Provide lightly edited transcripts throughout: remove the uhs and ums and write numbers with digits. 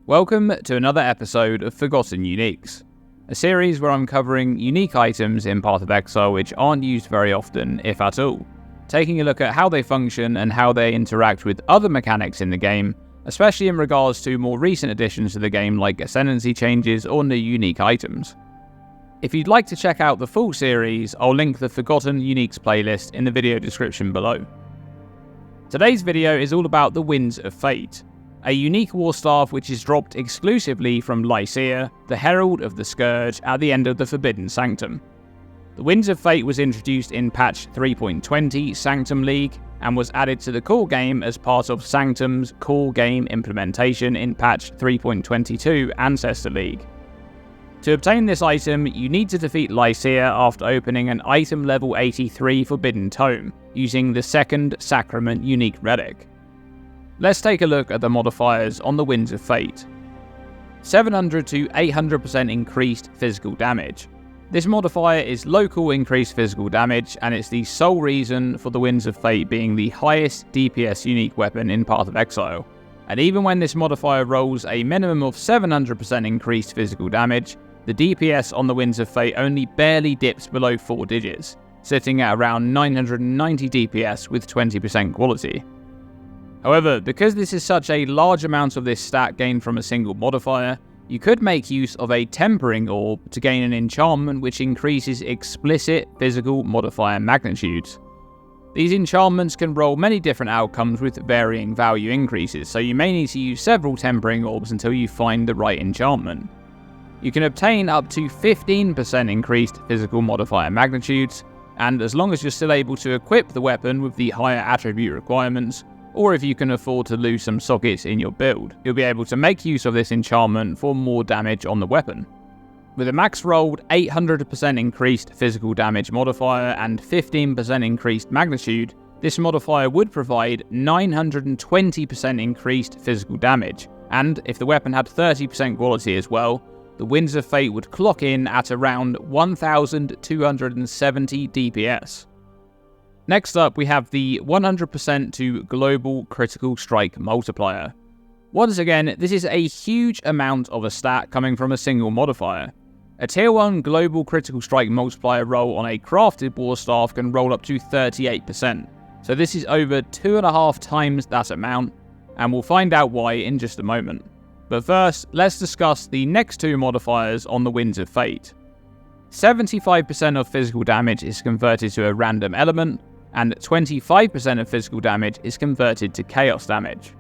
Welcome to another episode of Forgotten Uniques, a series where I'm covering unique items in Path of Exile which aren't used very often, if at all, taking a look at how they function and how they interact with other mechanics in the game, especially in regards to more recent additions to the game like ascendancy changes or new unique items. If you'd like to check out the full series, I'll link the Forgotten Uniques playlist in the video description below. Today's video is all about the Winds of Fate, a unique war staff which is dropped exclusively from Lycia, the Herald of the Scourge, at the end of the Forbidden Sanctum. The Winds of Fate was introduced in patch 3.20 Sanctum League, and was added to the core game as part of Sanctum's core game implementation in patch 3.22 Ancestor League. To obtain this item, you need to defeat Lycia after opening an item level 83 Forbidden Tome, using the second Sacrament unique relic. Let's take a look at the modifiers on the Winds of Fate. 700 to 800% increased physical damage. This modifier is local increased physical damage, and it's the sole reason for the Winds of Fate being the highest DPS unique weapon in Path of Exile. And even when this modifier rolls a minimum of 700% increased physical damage, the DPS on the Winds of Fate only barely dips below 4 digits, sitting at around 990 DPS with 20% quality. However, because this is such a large amount of this stat gained from a single modifier, you could make use of a Tempering Orb to gain an enchantment which increases explicit physical modifier magnitudes. These enchantments can roll many different outcomes with varying value increases, so you may need to use several Tempering Orbs until you find the right enchantment. You can obtain up to 15% increased physical modifier magnitudes, and as long as you're still able to equip the weapon with the higher attribute requirements, or if you can afford to lose some sockets in your build, you'll be able to make use of this enchantment for more damage on the weapon. With a max rolled 800% increased physical damage modifier and 15% increased magnitude, this modifier would provide 920% increased physical damage, and if the weapon had 30% quality as well, the Winds of Fate would clock in at around 1270 DPS. Next up, we have the 100% to Global Critical Strike Multiplier. Once again, this is a huge amount of a stat coming from a single modifier. A tier 1 Global Critical Strike Multiplier roll on a crafted war staff can roll up to 38%, so this is over 2.5 times that amount, and we'll find out why in just a moment. But first, let's discuss the next two modifiers on the Winds of Fate. 75% of physical damage is converted to a random element, and 25% of physical damage is converted to chaos damage.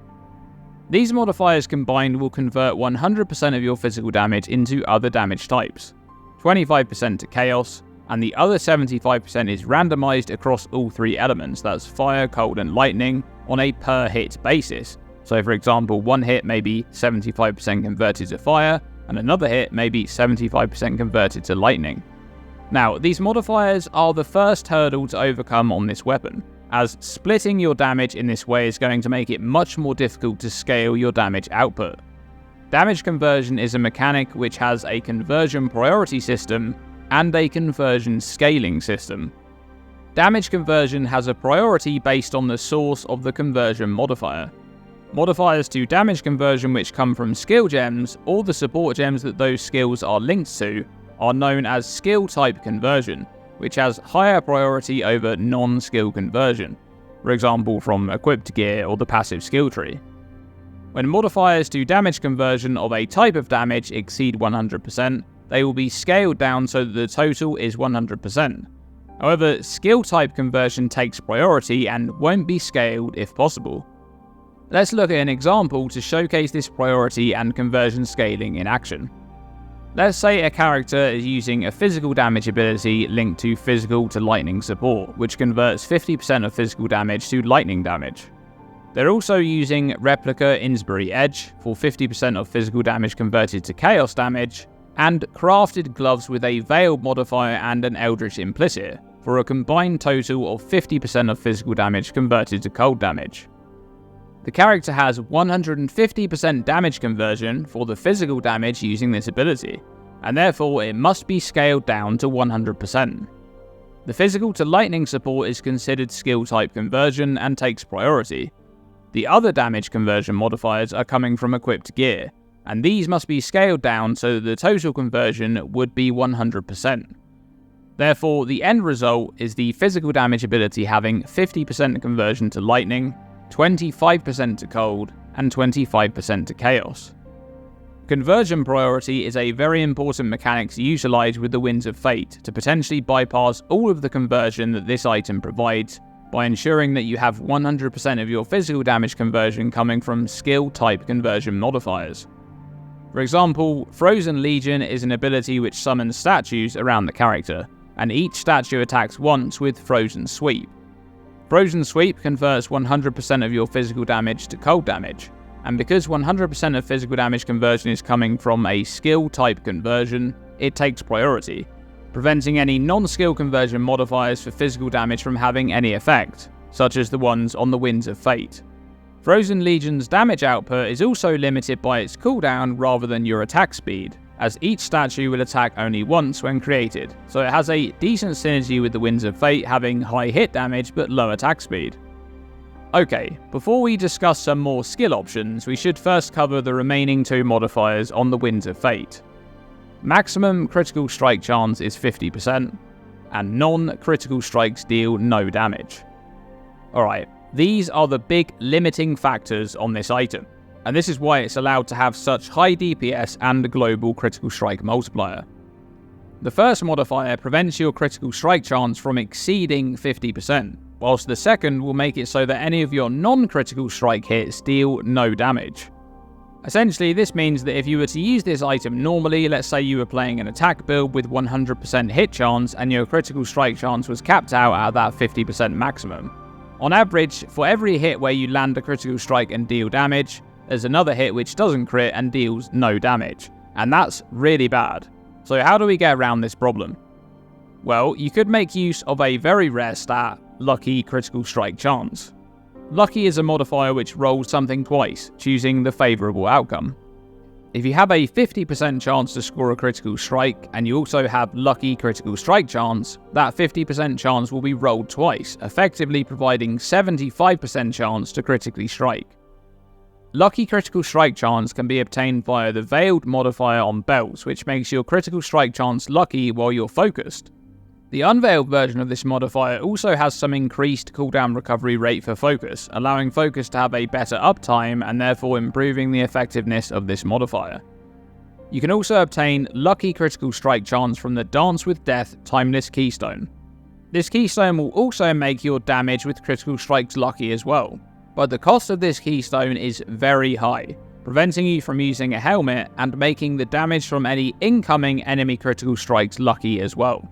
These modifiers combined will convert 100% of your physical damage into other damage types, 25% to chaos, and the other 75% is randomized across all three elements, that's fire, cold, and lightning, on a per hit basis. So for example, one hit may be 75% converted to fire, and another hit may be 75% converted to lightning. Now, these modifiers are the first hurdle to overcome on this weapon, as splitting your damage in this way is going to make it much more difficult to scale your damage output. Damage conversion is a mechanic which has a conversion priority system and a conversion scaling system. Damage conversion has a priority based on the source of the conversion modifier. Modifiers to damage conversion which come from skill gems, or the support gems that those skills are linked to, are known as skill type conversion, which has higher priority over non-skill conversion, for example from equipped gear or the passive skill tree. When modifiers to damage conversion of a type of damage exceed 100%, they will be scaled down so that the total is 100%. However, skill type conversion takes priority and won't be scaled if possible. Let's look at an example to showcase this priority and conversion scaling in action. Let's say a character is using a physical damage ability linked to physical to lightning support, which converts 50% of physical damage to lightning damage. They're also using Replica Innsbury Edge for 50% of physical damage converted to chaos damage, and crafted gloves with a veiled modifier and an Eldritch Implicit for a combined total of 50% of physical damage converted to cold damage. The character has 150% damage conversion for the physical damage using this ability, and therefore it must be scaled down to 100%. The physical to lightning support is considered skill type conversion and takes priority. The other damage conversion modifiers are coming from equipped gear, and these must be scaled down so that the total conversion would be 100%. Therefore, the end result is the physical damage ability having 50% conversion to lightning, 25% to cold, and 25% to chaos. Conversion priority is a very important mechanic to utilize with the Winds of Fate to potentially bypass all of the conversion that this item provides by ensuring that you have 100% of your physical damage conversion coming from skill type conversion modifiers. For example, Frozen Legion is an ability which summons statues around the character, and each statue attacks once with Frozen Sweep. Frozen Sweep converts 100% of your physical damage to cold damage, and because 100% of physical damage conversion is coming from a skill type conversion, it takes priority, preventing any non-skill conversion modifiers for physical damage from having any effect, such as the ones on the Winds of Fate. Frozen Legion's damage output is also limited by its cooldown rather than your attack speed, as each statue will attack only once when created, so it has a decent synergy with the Winds of Fate having high hit damage but low attack speed. Okay, before we discuss some more skill options, we should first cover the remaining two modifiers on the Winds of Fate. Maximum critical strike chance is 50%, and non-critical strikes deal no damage. Alright, these are the big limiting factors on this item, and this is why it's allowed to have such high DPS and global critical strike multiplier. The first modifier prevents your critical strike chance from exceeding 50%, whilst the second will make it so that any of your non-critical strike hits deal no damage. Essentially, this means that if you were to use this item normally, let's say you were playing an attack build with 100% hit chance and your critical strike chance was capped out at that 50% maximum. On average, for every hit where you land a critical strike and deal damage, there's another hit which doesn't crit and deals no damage, and that's really bad. So how do we get around this problem? Well, you could make use of a very rare stat, Lucky Critical Strike Chance. Lucky is a modifier which rolls something twice, choosing the favourable outcome. If you have a 50% chance to score a critical strike, and you also have Lucky Critical Strike Chance, that 50% chance will be rolled twice, effectively providing 75% chance to critically strike. Lucky Critical Strike Chance can be obtained via the Veiled modifier on belts, which makes your critical strike chance lucky while you're focused. The unveiled version of this modifier also has some increased cooldown recovery rate for focus, allowing focus to have a better uptime and therefore improving the effectiveness of this modifier. You can also obtain Lucky Critical Strike Chance from the Dance with Death Timeless Keystone. This keystone will also make your damage with critical strikes lucky as well, but the cost of this keystone is very high, preventing you from using a helmet and making the damage from any incoming enemy critical strikes lucky as well.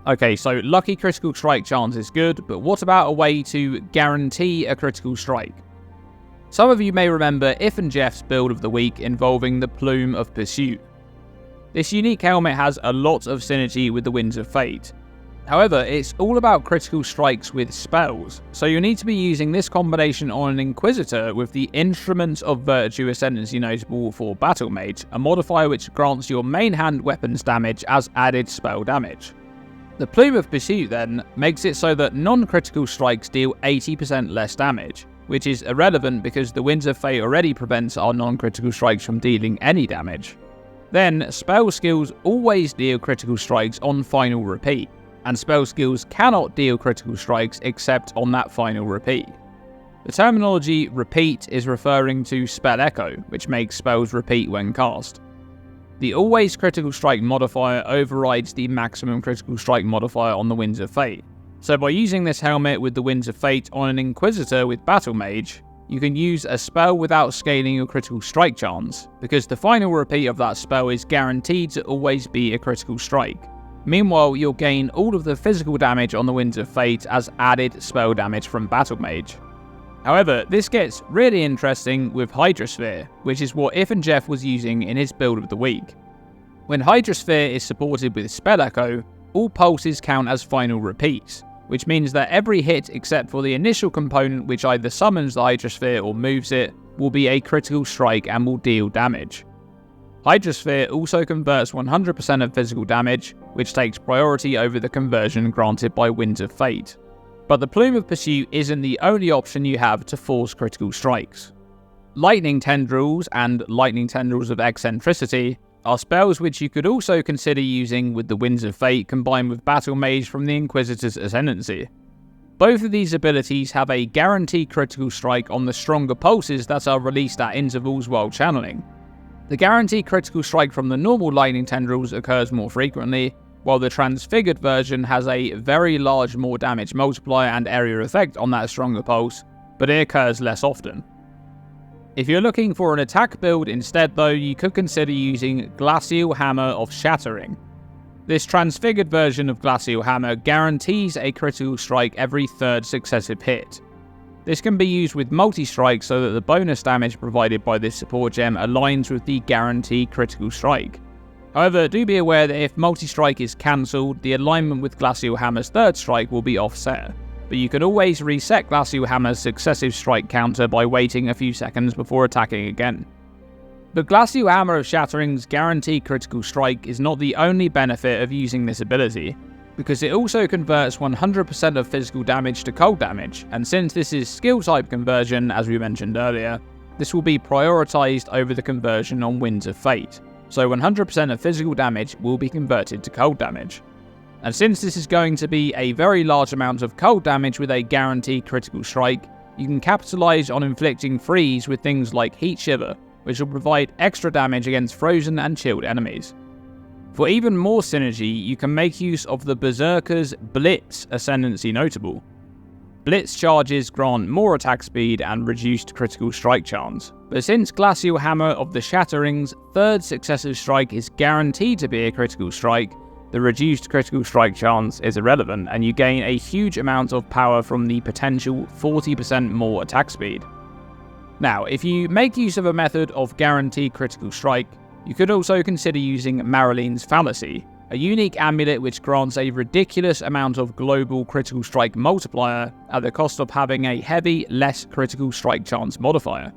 Okay, so Lucky Critical Strike Chance is good, but what about a way to guarantee a critical strike? Some of you may remember If and Jeff's build of the week involving the Plume of Pursuit. This unique helmet has a lot of synergy with the Winds of Fate. However, it's all about critical strikes with spells, so you need to be using this combination on an Inquisitor with the Instrument of Virtue Ascendancy notable for Battle Mage, a modifier which grants your main hand weapons damage as added spell damage. The Plume of Pursuit then makes it so that non-critical strikes deal 80% less damage, which is irrelevant because the Winds of Fate already prevents our non-critical strikes from dealing any damage. Then, spell skills always deal critical strikes on final repeat, and spell skills cannot deal critical strikes except on that final repeat. The terminology repeat is referring to spell echo, which makes spells repeat when cast. The Always Critical Strike modifier overrides the Maximum Critical Strike modifier on the Winds of Fate. So by using this helmet with the Winds of Fate on an Inquisitor with Battle Mage, you can use a spell without scaling your critical strike chance, because the final repeat of that spell is guaranteed to always be a critical strike. Meanwhile, you'll gain all of the physical damage on the Winds of Fate as added spell damage from Battle Mage. However, this gets really interesting with Hydrosphere, which is what If and Jeff was using in his build of the week. When Hydrosphere is supported with Spell Echo, all pulses count as final repeats, which means that every hit except for the initial component which either summons the Hydrosphere or moves it will be a critical strike and will deal damage. Hydrosphere also converts 100% of physical damage, which takes priority over the conversion granted by Winds of Fate. But the Plume of Pursuit isn't the only option you have to force critical strikes. Lightning Tendrils and Lightning Tendrils of Eccentricity are spells which you could also consider using with the Winds of Fate combined with Battle Mage from the Inquisitor's Ascendancy. Both of these abilities have a guaranteed critical strike on the stronger pulses that are released at intervals while channeling. The guaranteed critical strike from the normal Lightning Tendrils occurs more frequently, while the transfigured version has a very large more damage multiplier and area effect on that stronger pulse, but it occurs less often. If you're looking for an attack build instead though, you could consider using Glacial Hammer of Shattering. This transfigured version of Glacial Hammer guarantees a critical strike every third successive hit. This can be used with multi-strike so that the bonus damage provided by this support gem aligns with the guaranteed critical strike. However, do be aware that if multi-strike is cancelled, the alignment with Glacial Hammer's third strike will be offset, but you can always reset Glacial Hammer's successive strike counter by waiting a few seconds before attacking again. The Glacial Hammer of Shattering's guaranteed critical strike is not the only benefit of using this ability, because it also converts 100% of physical damage to cold damage, and since this is skill type conversion as we mentioned earlier, this will be prioritised over the conversion on Winds of Fate, so 100% of physical damage will be converted to cold damage. And since this is going to be a very large amount of cold damage with a guaranteed critical strike, you can capitalise on inflicting freeze with things like Heat Shiver, which will provide extra damage against frozen and chilled enemies. For even more synergy, you can make use of the Berserker's Blitz Ascendancy notable. Blitz Charges grant more attack speed and reduced critical strike chance, but since Glacial Hammer of the Shattering's third successive strike is guaranteed to be a critical strike, the reduced critical strike chance is irrelevant and you gain a huge amount of power from the potential 40% more attack speed. Now, if you make use of a method of guaranteed critical strike, you could also consider using Marylene's Fallacy, a unique amulet which grants a ridiculous amount of global critical strike multiplier at the cost of having a heavy, less critical strike chance modifier.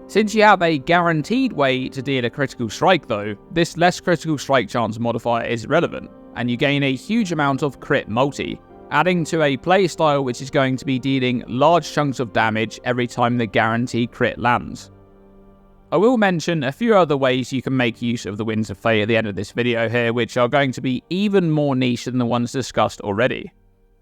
Since you have a guaranteed way to deal a critical strike though, this less critical strike chance modifier is relevant, and you gain a huge amount of crit multi, adding to a playstyle which is going to be dealing large chunks of damage every time the guaranteed crit lands. I will mention a few other ways you can make use of the Winds of Fate at the end of this video here, which are going to be even more niche than the ones discussed already.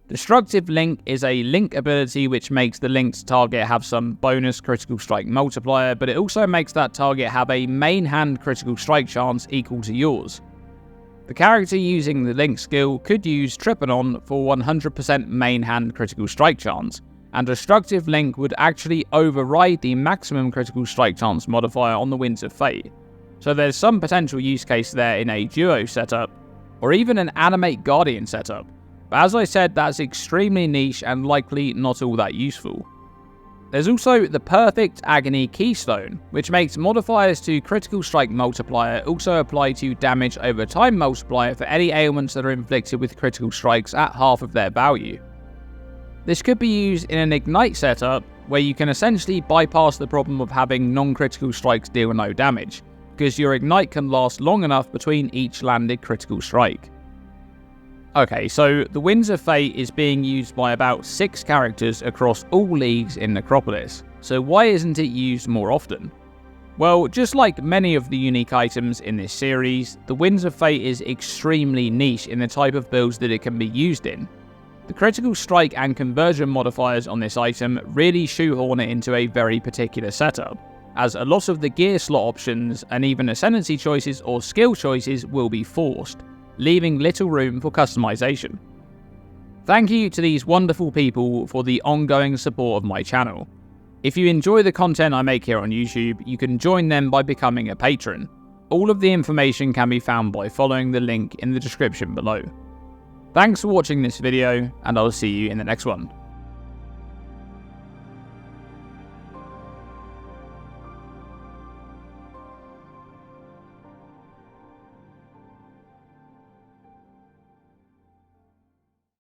Destructive Link is a link ability which makes the linked target have some bonus critical strike multiplier, but it also makes that target have a main hand critical strike chance equal to yours. The character using the link skill could use Tripanon for 100% main hand critical strike chance, and Destructive Link would actually override the maximum critical strike chance modifier on the Winds of Fate, so there's some potential use case there in a duo setup, or even an Animate Guardian setup. But as I said, that's extremely niche and likely not all that useful. There's also the Perfect Agony Keystone, which makes modifiers to critical strike multiplier also apply to damage over time multiplier for any ailments that are inflicted with critical strikes at half of their value. This could be used in an Ignite setup, where you can essentially bypass the problem of having non-critical strikes deal no damage, because your Ignite can last long enough between each landed critical strike. Okay, so the Winds of Fate is being used by about 6 characters across all leagues in Necropolis, so why isn't it used more often? Well, just like many of the unique items in this series, the Winds of Fate is extremely niche in the type of builds that it can be used in. The critical strike and conversion modifiers on this item really shoehorn it into a very particular setup, as a lot of the gear slot options and even ascendancy choices or skill choices will be forced, leaving little room for customization. Thank you to these wonderful people for the ongoing support of my channel. If you enjoy the content I make here on YouTube, you can join them by becoming a patron. All of the information can be found by following the link in the description below. Thanks for watching this video, and I'll see you in the next one.